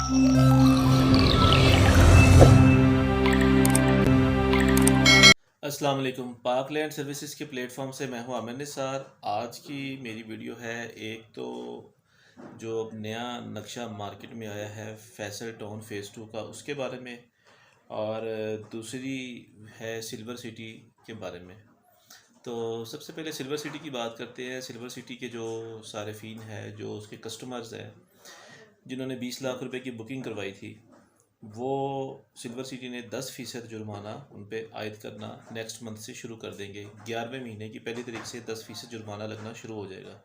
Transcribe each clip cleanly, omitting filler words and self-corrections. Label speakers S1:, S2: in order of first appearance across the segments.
S1: अस्सलाम वालेकुम। पाक लैंड सर्विसेज के प्लेटफॉर्म से मैं हूं आमिर निसार। आज की मेरी वीडियो है, एक तो जो अब नया नक्शा मार्केट में आया है फैसल टाउन फ़ेज़ 2 का, उसके बारे में, और दूसरी है सिल्वर सिटी के बारे में। तो सबसे पहले सिल्वर सिटी की बात करते हैं। सिल्वर सिटी के जो सारिफिन है, जो उसके कस्टमर्स हैं जिन्होंने 20 लाख रुपए की बुकिंग करवाई थी, वो सिल्वर सिटी ने 10% जुर्माना उन पे आयद करना नेक्स्ट मंथ से शुरू कर देंगे। 11वें महीने की पहली तारीख से 10% जुर्माना लगना शुरू हो जाएगा।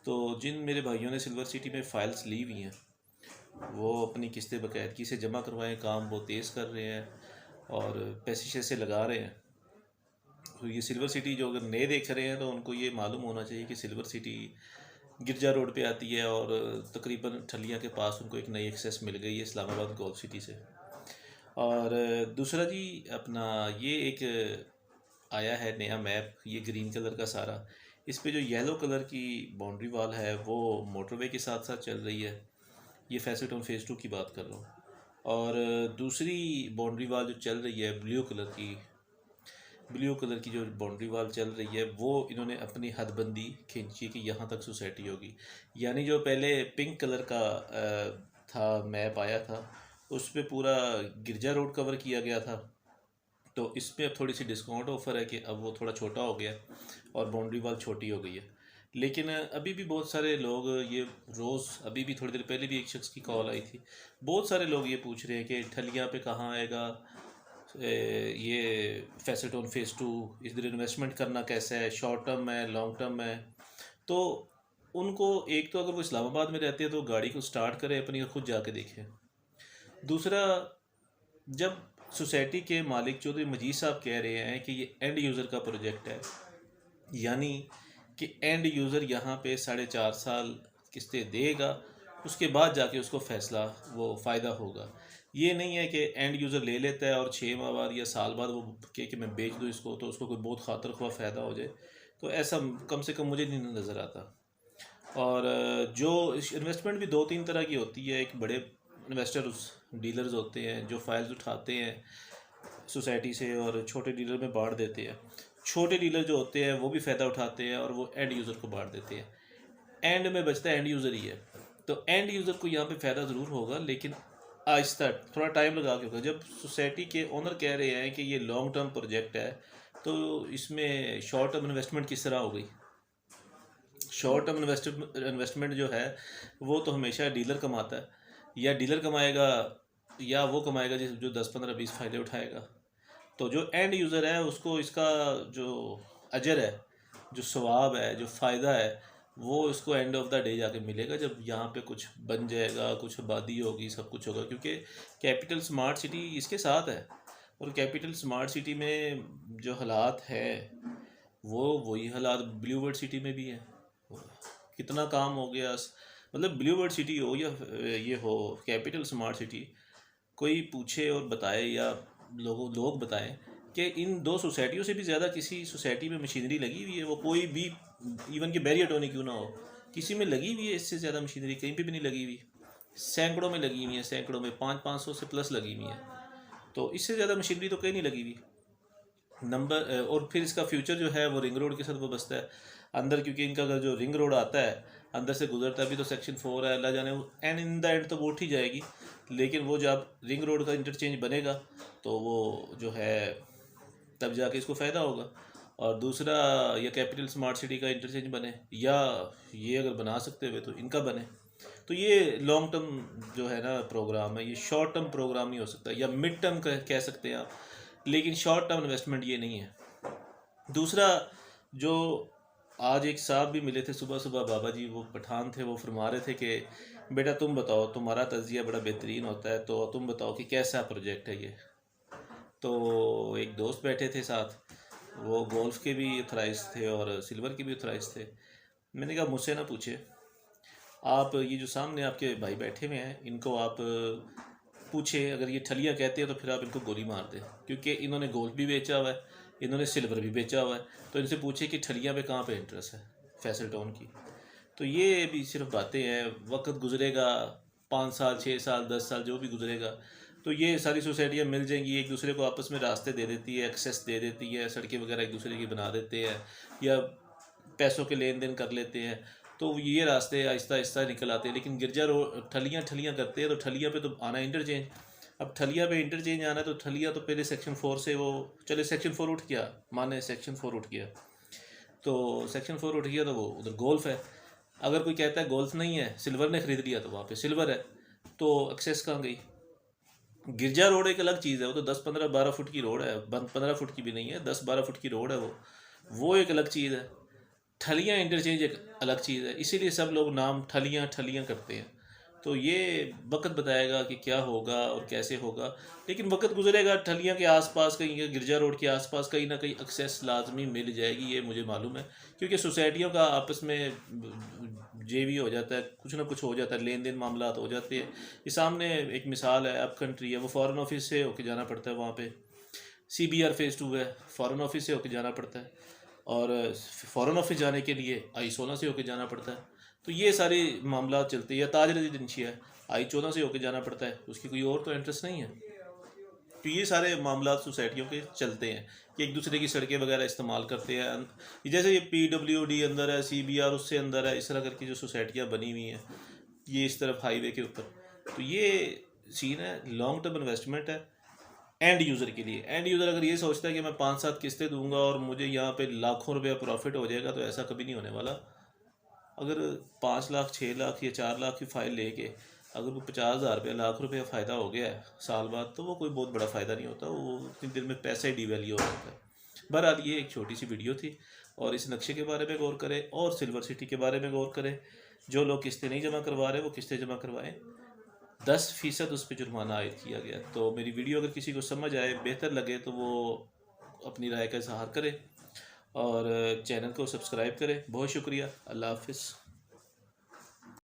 S1: तो जिन मेरे भाइयों ने सिल्वर सिटी में फ़ाइल्स ली हुई हैं, वो अपनी किस्तें बाकायदगी से जमा करवाएं। काम वो तेज़ कर रहे हैं और पैसे शैसे लगा रहे हैं। तो ये सिल्वर सिटी जो अगर नए देख रहे हैं तो उनको ये मालूम होना चाहिए कि सिल्वर सिटी गिरजा रोड पे आती है और तकरीबन ठलिया के पास उनको एक नई एक्सेस मिल गई है इस्लामाबाद गोल्फ सिटी से। और दूसरा जी, अपना ये एक आया है नया मैप, ये ग्रीन कलर का सारा, इस पे जो येलो कलर की बाउंड्री वॉल है वो मोटरवे के साथ साथ चल रही है। ये फैसल टाउन फ़ेज़ 2 की बात कर रहा हूँ। और दूसरी बाउंड्री वॉल जो चल रही है ब्लू कलर की जो बाउंड्री वॉल चल रही है, वो इन्होंने अपनी हदबंदी खींची कि यहाँ तक सोसाइटी होगी। यानी जो पहले पिंक कलर का था मैप आया था, उस पे पूरा गिरजा रोड कवर किया गया था। तो इसमें अब थोड़ी सी डिस्काउंट ऑफर है कि अब वो थोड़ा छोटा हो गया और बाउंड्री वॉल छोटी हो गई है। लेकिन अभी भी बहुत सारे लोग ये रोज़, अभी भी थोड़ी देर पहले भी एक शख्स की कॉल आई थी, बहुत सारे लोग ये पूछ रहे हैं कि ठलियाँ पे कहाँ आएगा ये फैसल टाउन फ़ेज़ 2, इधर इन्वेस्टमेंट करना कैसा है, शॉर्ट टर्म है, लॉन्ग टर्म है। तो उनको, एक तो अगर वो इस्लामाबाद में रहते हैं तो गाड़ी को स्टार्ट करें अपनी और ख़ुद जाके देखें। दूसरा, जब सोसाइटी के मालिक चौधरी मजीद साहब कह रहे हैं कि ये एंड यूज़र का प्रोजेक्ट है, यानी कि एंड यूज़र यहाँ पे 4.5 साल किस्तें देगा, उसके बाद जाके उसको फ़ैसला वो फ़ायदा होगा। ये नहीं है कि एंड यूज़र ले लेता है और 6 माह बाद या साल बाद वो कि मैं बेच दूँ इसको, तो उसको कोई बहुत खातर ख्वाह फ़ायदा हो जाए। तो ऐसा कम से कम मुझे नहीं नज़र आता। और जो इन्वेस्टमेंट भी 2-3 तरह की होती है। एक बड़े इन्वेस्टर्स डीलर्स होते हैं जो फाइल्स उठाते हैं सोसाइटी से और छोटे डीलर में बांट देते हैं। छोटे डीलर जो होते हैं वो भी फ़ायदा उठाते हैं और वो एंड यूज़र को बांट देते हैं। एंड में बचता एंड यूज़र ही है। तो एंड यूज़र को यहाँ पे फ़ायदा ज़रूर होगा, लेकिन आहिस्ता, थोड़ा टाइम लगा के होगा। जब सोसाइटी के ओनर कह रहे हैं कि ये लॉन्ग टर्म प्रोजेक्ट है, तो इसमें शॉर्ट टर्म इन्वेस्टमेंट किस तरह हो गई? शॉर्ट टर्म इन्वेस्टमेंट जो है वो तो हमेशा डीलर कमाता है, या डीलर कमाएगा या वो कमाएगा जिस जो 10-15-20 फ़ायदे उठाएगा। तो जो एंड यूज़र है उसको इसका जो अजर है, जो सवाब है, जो फ़ायदा है, वो उसको एंड ऑफ द डे जाके मिलेगा जब यहाँ पे कुछ बन जाएगा, कुछ आबादी होगी, सब कुछ होगा। क्योंकि कैपिटल स्मार्ट सिटी इसके साथ है, और कैपिटल स्मार्ट सिटी में जो हालात है वो वही हालात ब्लू वर्ल्ड सिटी में भी है। कितना काम हो गया, मतलब ब्लू वर्ल्ड सिटी हो या ये हो कैपिटल स्मार्ट सिटी, कोई पूछे और बताए या लोग बताएं कि इन दो सोसाइटियों से भी ज़्यादा किसी सोसाइटी में मशीनरी लगी हुई है। वो कोई भी, इवन कि बैरियर टोनी क्यों ना हो, किसी में लगी हुई है इससे ज़्यादा मशीनरी कहीं पे भी नहीं लगी हुई। सैकड़ों में लगी हुई है, सैकड़ों में 500 से प्लस लगी हुई है। तो इससे ज़्यादा मशीनरी तो कहीं नहीं लगी हुई। और फिर इसका फ्यूचर जो है वो रिंग रोड के साथ वो बसता है अंदर, क्योंकि इनका अगर जो रिंग रोड आता है अंदर से गुजरता है, अभी तो सेक्शन 4 है, अल्लाह जाने एंड इन द एंड तो वो उठ ही जाएगी। लेकिन वो जब रिंग रोड का इंटरचेंज बनेगा तो वो जो है तब जाके इसको फ़ायदा होगा। और दूसरा, या कैपिटल स्मार्ट सिटी का इंटरचेंज बने, या ये अगर बना सकते हुए तो इनका बने। तो ये लॉन्ग टर्म जो है ना प्रोग्राम है, ये शॉर्ट टर्म प्रोग्राम नहीं हो सकता, या मिड टर्म कह सकते हैं आप, लेकिन शॉर्ट टर्म इन्वेस्टमेंट ये नहीं है। दूसरा, जो आज एक साहब भी मिले थे सुबह सुबह, बाबा जी, वो पठान थे, वो फरमा रहे थे कि बेटा तुम बताओ, तुम्हारा तज़िया बड़ा बेहतरीन होता है, तो तुम बताओ कि कैसा प्रोजेक्ट है ये। तो एक दोस्त बैठे थे साथ, वो गोल्फ़ के भी ऑथराइज़ थे और सिल्वर के भी ऑथराइज़ थे। मैंने कहा मुझसे ना पूछे, आप ये जो सामने आपके भाई बैठे हुए हैं इनको आप पूछे, अगर ये ठलियाँ कहते हैं तो फिर आप इनको गोली मार दें, क्योंकि इन्होंने गोल्फ भी बेचा हुआ है, इन्होंने सिल्वर भी बेचा हुआ है। तो इनसे पूछे कि ठलियाँ पे कहाँ पे इंटरेस्ट है फैसल टाउन की। तो ये भी सिर्फ बातें हैं, वक्त गुजरेगा 5 साल 6 साल 10 साल जो भी गुजरेगा, तो ये सारी सोसाइटियाँ मिल जाएंगी, एक दूसरे को आपस में रास्ते दे देती है, एक्सेस दे देती है, सड़कें वगैरह एक दूसरे की बना देते हैं, या पैसों के लेन देन कर लेते हैं। तो ये रास्ते आहिस्ता आहिस्ता निकल आते हैं। लेकिन गिरजा रोड ठलियाँ ठलियाँ करते हैं, तो ठलियाँ पे तो आना इंटरचेंज। अब ठलिया पे इंटरचेंज आना है, तो ठलिया तो पहले सेक्शन 4 से वो चले, सेक्शन 4 उठ गया, माने सेक्शन 4 उठ गया, तो सेक्शन 4 उठ गया तो वो उधर गोल्फ है। अगर कोई कहता है गोल्फ नहीं है, सिल्वर ने ख़रीद लिया, तो वहाँ पे सिल्वर है, तो एक्सेस कहाँ गई। गिरजा रोड एक अलग चीज़ है, वो तो 10-15-12 फुट की रोड है, 15 फुट की भी नहीं है, 10-12 फुट की रोड है वो एक अलग चीज़ है। ठलियाँ इंटरचेंज एक अलग चीज़ है, इसीलिए सब लोग नाम ठलियाँ ठलियाँ करते हैं। तो ये वक्त बताएगा कि क्या होगा और कैसे होगा, लेकिन वक्त गुजरेगा, ठलियाँ के आसपास कहीं, गिरजा रोड के आसपास कहीं ना कहीं एक्सेस लाजमी मिल जाएगी, ये मुझे मालूम है। क्योंकि सोसाइटियों का आपस में जेवी हो जाता है, कुछ ना कुछ हो जाता है, लेन देन मामला हो जाते हैं। ये सामने एक मिसाल है, अप कंट्री है, वो फॉरेन ऑफिस से होके जाना पड़ता है, वहाँ पे CBR फेज़ 2 है, फॉरेन ऑफिस से होके जाना पड़ता है, और फ़ॉरेन ऑफिस जाने के लिए I-16 से होके जाना पड़ता है। तो ये सारे मामला चलते हैं। या ताज रेजिडेंशिया है, I-14 से होके जाना पड़ता है, उसकी कोई और तो इंटरेस्ट नहीं है। तो ये सारे मामला सोसाइटियों के चलते हैं कि एक दूसरे की सड़कें वगैरह इस्तेमाल करते हैं। जैसे ये PWD अंदर है, CBR उससे अंदर है, इस तरह करके जो सोसाइटियाँ बनी हुई हैं, ये इस तरफ हाईवे के ऊपर। तो ये सीन है, लॉन्ग टर्म इन्वेस्टमेंट है एंड यूज़र के लिए। एंड यूज़र अगर ये सोचता है कि मैं 5-7 किस्तें दूंगा और मुझे यहाँ पे लाखों रुपया प्रॉफिट हो जाएगा, तो ऐसा कभी नहीं होने वाला। अगर 5 लाख 6 लाख या 4 लाख की फ़ाइल लेके अगर वो 50,000 रुपया लाख रुपया फ़ायदा हो गया है साल बाद, तो वो कोई बहुत बड़ा फ़ायदा नहीं होता, वो उतनी देर में पैसा ही डिवैल्यू हो जाता है। बहरहाल ये एक छोटी सी वीडियो थी, और इस नक्शे के बारे में गौर करें और सिल्वर सिटी के बारे में गौर करें। जो लोग किस्तें नहीं जमा करवा रहे वो किस्तें जमा करवाएं। 10% उस पर जुर्माना आयद किया गया। तो मेरी वीडियो अगर किसी को समझ आए, बेहतर लगे, तो वो अपनी राय का इजहार करें और चैनल को सब्सक्राइब करें। बहुत शुक्रिया। अल्लाह हाफिज़।